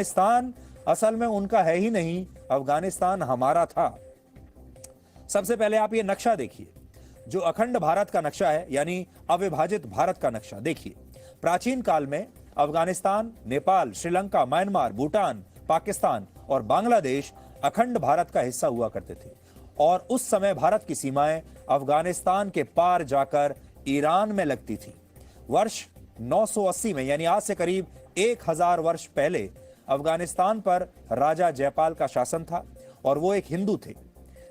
अफगानिस्तान असल में उनका है ही नहीं, अफगानिस्तान हमारा था। सबसे पहले आप ये नक्शा देखिए, जो अखंड भारत का नक्शा है, यानी अविभाजित भारत का नक्शा देखिए। प्राचीन काल में अफगानिस्तान, नेपाल, श्रीलंका, म्यांमार, भूटान, पाकिस्तान और बांग्लादेश अखंड भारत का हिस्सा हुआ करते थे। और उस समय भारत की सीमाएं अफगानिस्तान के पार जाकर ईरान में लगती थी। वर्ष 980 में, यानी आज से करीब 1000 वर्ष पहले, अफगानिस्तान पर राजा जयपाल का शासन था और वो एक हिंदू थे।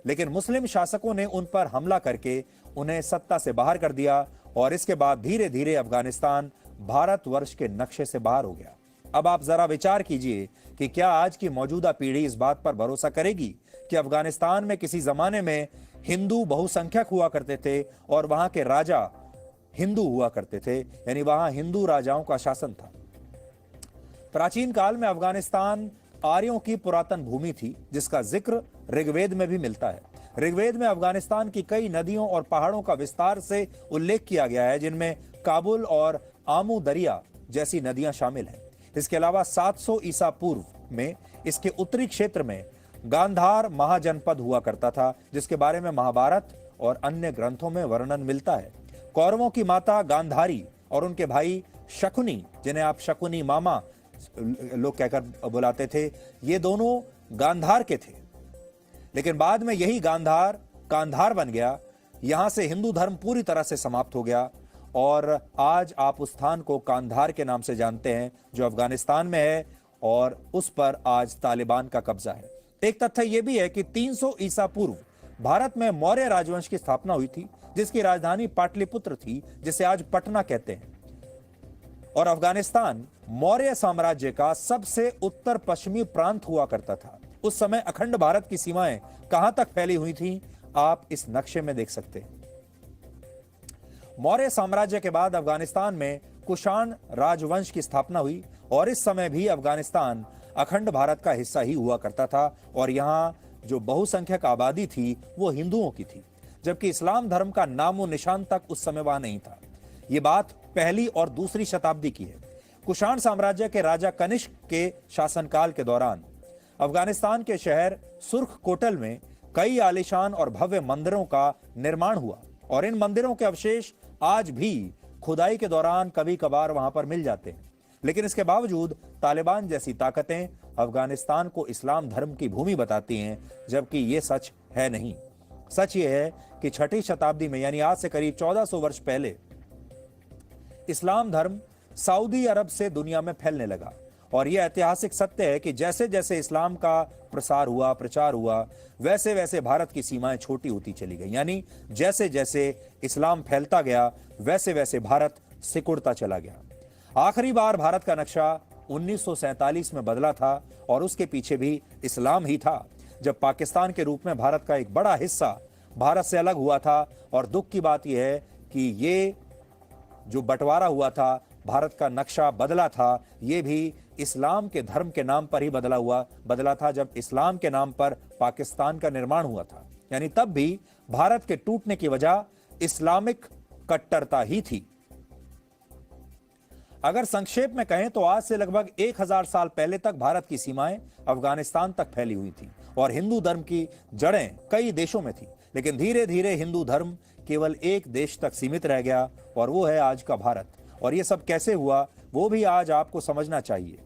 लेकिन मुस्लिम शासकों ने उन पर हमला करके उन्हें सत्ता से बाहर कर दिया और इसके बाद धीरे धीरे अफगानिस्तान भारतवर्ष के नक्शे से बाहर हो गया। अब आप जरा विचार कीजिए कि क्या आज की मौजूदा पीढ़ी इस बात पर भरोसा करेगी कि अफगानिस्तान में किसी जमाने में हिंदू बहुसंख्यक हुआ करते थे और वहां के राजा हिंदू हुआ करते थे, यानी वहां हिंदू राजाओं का शासन था। प्राचीन काल में अफगानिस्तान आर्यों की पुरातन भूमि थी, जिसका जिक्र ऋग्वेद में भी मिलता है। ऋग्वेद में अफगानिस्तान की कई नदियों और पहाड़ों का विस्तार से उल्लेख किया गया है, जिनमें काबुल और आमू दरिया जैसी नदियां शामिल हैं। इसके अलावा 700 ईसा पूर्व में इसके उत्तरी क्षेत्र में गांधार महाजनपद हुआ करता था, जिसके बारे में महाभारत और अन्य ग्रंथों में वर्णन मिलता है। कौरवों की माता गांधारी और उनके भाई शकुनी, जिन्हें आप शकुनी मामा लोग कहकर बुलाते थे, ये दोनों गांधार के थे। लेकिन बाद में यही गांधार कांधार बन गया। यहां से हिंदू धर्म पूरी तरह से समाप्त हो गया और आज आप उस स्थान को कांधार के नाम से जानते हैं, जो अफगानिस्तान में है और उस पर आज तालिबान का कब्जा है। एक तथ्य यह भी है कि 300 ईसा पूर्व भारत में मौर्य राजवंश की स्थापना हुई थी, जिसकी राजधानी पाटलिपुत्र थी, जिसे आज पटना कहते हैं। और अफगानिस्तान मौर्य साम्राज्य का सबसे उत्तर पश्चिमी प्रांत हुआ करता था। उस समय अखंड भारत की सीमाएं कहां तक फैली हुई थीं, आप इस नक्शे में देख सकते हैं। मौर्य साम्राज्य के बाद अफगानिस्तान में कुषाण राजवंश की स्थापना हुई और इस समय भी अफगानिस्तान अखंड भारत का हिस्सा ही हुआ करता था और यहां जो बहुसंख्यक आबादी थी वो हिंदुओं की थी, जबकि इस्लाम धर्म का नामो निशान तक उस समय वहां नहीं था। ये बात पहली और दूसरी शताब्दी की है। कुषाण साम्राज्य के राजा कनिष्क के शासनकाल के दौरान अफगानिस्तान के शहर सुर्ख कोटल में कई आलीशान और भव्य मंदिरों का निर्माण हुआ और इन मंदिरों के अवशेष आज भी खुदाई के दौरान कभी कभार वहां पर मिल जाते हैं। लेकिन इसके बावजूद तालिबान जैसी ताकतें अफगानिस्तान को इस्लाम धर्म की भूमि बताती हैं, जबकि ये सच है नहीं। सच ये है कि 6ठी शताब्दी में, यानी आज से करीब 1400 वर्ष पहले, इस्लाम धर्म सऊदी अरब से दुनिया में फैलने लगा और यह ऐतिहासिक सत्य है कि जैसे जैसे इस्लाम का प्रसार हुआ, प्रचार हुआ, वैसे वैसे भारत की सीमाएं छोटी होती चली गई। यानी जैसे जैसे इस्लाम फैलता गया, वैसे वैसे भारत सिकुड़ता चला गया। आखिरी बार भारत का नक्शा 1947 में बदला था और उसके पीछे भी इस्लाम ही था, जब पाकिस्तान के रूप में भारत का एक बड़ा हिस्सा भारत से अलग हुआ था। और दुख की बात यह है कि ये जो बंटवारा हुआ था, भारत का नक्शा बदला था, ये भी इस्लाम के धर्म के नाम पर ही बदला था, जब इस्लाम के नाम पर पाकिस्तान का निर्माण हुआ था। यानी तब भी भारत के टूटने की वजह इस्लामिक कट्टरता ही थी। अगर संक्षेप में कहें तो आज से लगभग 1000 साल पहले तक भारत की सीमाएं अफगानिस्तान तक फैली हुई थी और हिंदू धर्म की जड़ें कई देशों में थी। लेकिन धीरे धीरे हिंदू धर्म केवल एक देश तक सीमित रह गया और वो है आज का भारत। और ये सब कैसे हुआ, वो भी आज आपको समझना चाहिए।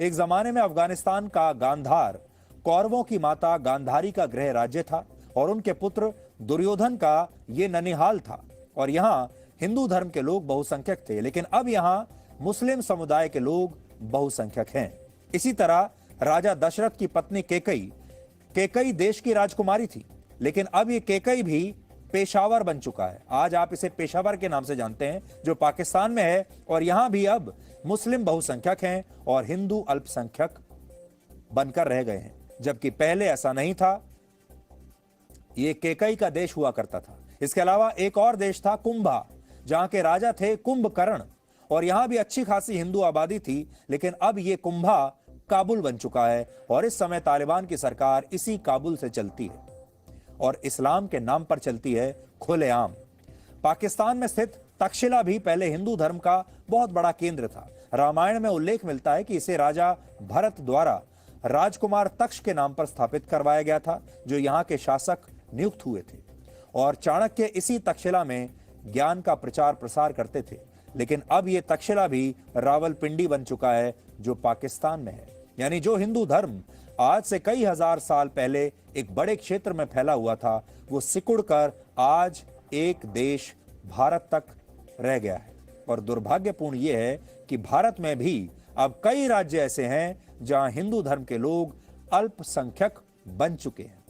एक जमाने में अफगानिस्तान का गांधार कौरवों की माता गांधारी का गृह राज्य था और उनके पुत्र दुर्योधन का ये ननिहाल था और यहाँ हिंदू धर्म के लोग बहुसंख्यक थे। लेकिन अब यहाँ मुस्लिम समुदाय के लोग बहुसंख्यक हैं। इसी तरह राजा दशरथ की पत्नी केकई देश की राजकुमारी थी, लेकिन अब ये केकई भी पेशावर बन चुका है। आज आप इसे पेशावर के नाम से जानते हैं, जो पाकिस्तान में है और यहां भी अब मुस्लिम बहुसंख्यक हैं और हिंदू अल्पसंख्यक बनकर रह गए हैं, जबकि पहले ऐसा नहीं था। ये केकई का देश हुआ करता था। इसके अलावा एक और देश था कुंभा, जहां के राजा थे कुंभकर्ण और यहां भी अच्छी खासी हिंदू आबादी थी। लेकिन अब ये कुंभा काबुल बन चुका है और इस समय तालिबान की सरकार इसी काबुल से चलती है और इस्लाम के नाम पर चलती है खुलेआम। पाकिस्तान में स्थित तक्षशिला भी पहले हिंदू धर्म का बहुत बड़ा केंद्र था। रामायण में उल्लेख मिलता है कि इसे राजा भरत द्वारा राजकुमार तक्ष के नाम पर स्थापित करवाया गया था, जो यहाँ के शासक नियुक्त हुए थे। और चाणक्य इसी तक्षशिला में ज्ञान का प्रचार प्रसार करते थे। लेकिन अब यह तक्षशिला भी रावलपिंडी बन चुका है, जो पाकिस्तान में है। यानी जो हिंदू धर्म आज से कई हजार साल पहले एक बड़े क्षेत्र में फैला हुआ था, वो सिकुड़कर आज एक देश भारत तक रह गया है। और दुर्भाग्यपूर्ण यह है कि भारत में भी अब कई राज्य ऐसे हैं जहां हिंदू धर्म के लोग अल्पसंख्यक बन चुके हैं।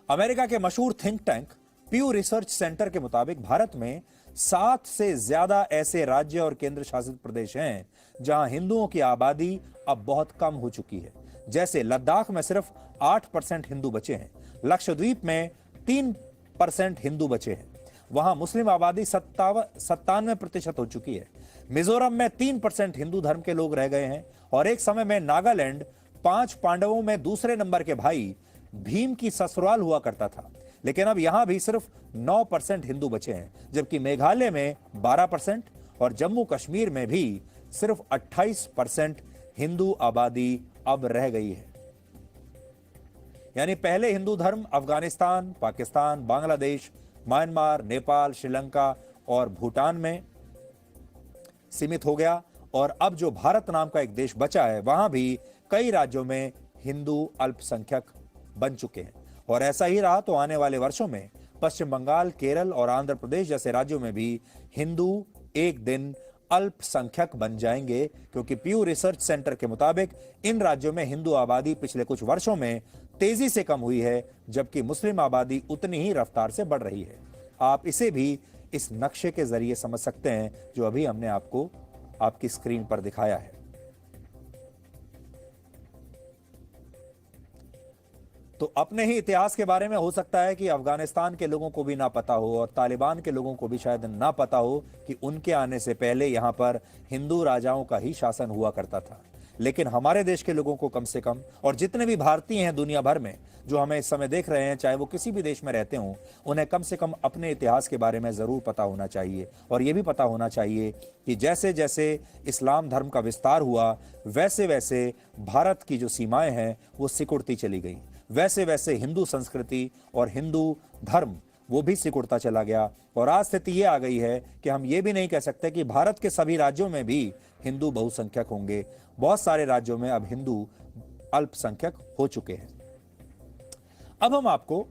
अमेरिका के मशहूर थिंक टैंक प्यू रिसर्च सेंटर के मुताबिक भारत में 7 से ज्यादा ऐसे राज्य और केंद्र शासित प्रदेश हैं जहां हिंदुओं की आबादी अब बहुत कम हो चुकी है। जैसे लद्दाख में सिर्फ 8% हिंदू बचे हैं, लक्षद्वीप में 3% हिंदू बचे हैं, वहां मुस्लिम आबादी 97% हो चुकी है। मिजोरम में 3% हिंदू धर्म के लोग रह गए हैं। और एक समय में नागालैंड 5 पांडवों में दूसरे नंबर के भाई भीम की ससुराल हुआ करता था, लेकिन अब यहां भी सिर्फ 9% हिंदू बचे हैं, जबकि मेघालय में 12% और जम्मू कश्मीर में भी सिर्फ 28% हिंदू आबादी अब रह गई है। यानी पहले हिंदू धर्म अफगानिस्तान, पाकिस्तान, बांग्लादेश, म्यांमार, नेपाल, श्रीलंका और भूटान में सीमित हो गया, और अब जो भारत नाम का एक देश बचा है, वहां भी कई राज्यों में हिंदू अल्पसंख्यक बन चुके हैं। और ऐसा ही रहा तो आने वाले वर्षों में पश्चिम बंगाल, केरल और आंध्र प्रदेश जैसे राज्यों में भी हिंदू एक दिन अल्पसंख्यक बन जाएंगे, क्योंकि प्यू रिसर्च सेंटर के मुताबिक इन राज्यों में हिंदू आबादी पिछले कुछ वर्षों में तेजी से कम हुई है, जबकि मुस्लिम आबादी उतनी ही रफ्तार से बढ़ रही है। आप इसे भी इस नक्शे के जरिए समझ सकते हैं जो अभी हमने आपको आपकी स्क्रीन पर दिखाया है। तो अपने ही इतिहास के बारे में हो सकता है कि अफगानिस्तान के लोगों को भी ना पता हो और तालिबान के लोगों को भी शायद ना पता हो कि उनके आने से पहले यहां पर हिंदू राजाओं का ही शासन हुआ करता था। लेकिन हमारे देश के लोगों को कम से कम, और जितने भी भारतीय हैं दुनिया भर में जो हमें इस समय देख रहे हैं, चाहे वो किसी भी देश में रहते हों, उन्हें कम से कम अपने इतिहास के बारे में जरूर पता होना चाहिए। और ये भी पता होना चाहिए कि जैसे जैसे इस्लाम धर्म का विस्तार हुआ, वैसे वैसे भारत की जो सीमाएं हैं वो सिकुड़ती चली गई, वैसे वैसे हिंदू संस्कृति और हिंदू धर्म वो भी सिकुड़ता चला गया। और आज स्थिति ये आ गई है कि हम ये भी नहीं कह सकते कि भारत के सभी राज्यों में भी हिंदू बहुसंख्यक होंगे। बहुत सारे राज्यों में अब हिंदू अल्पसंख्यक हो चुके हैं। अब हम आपको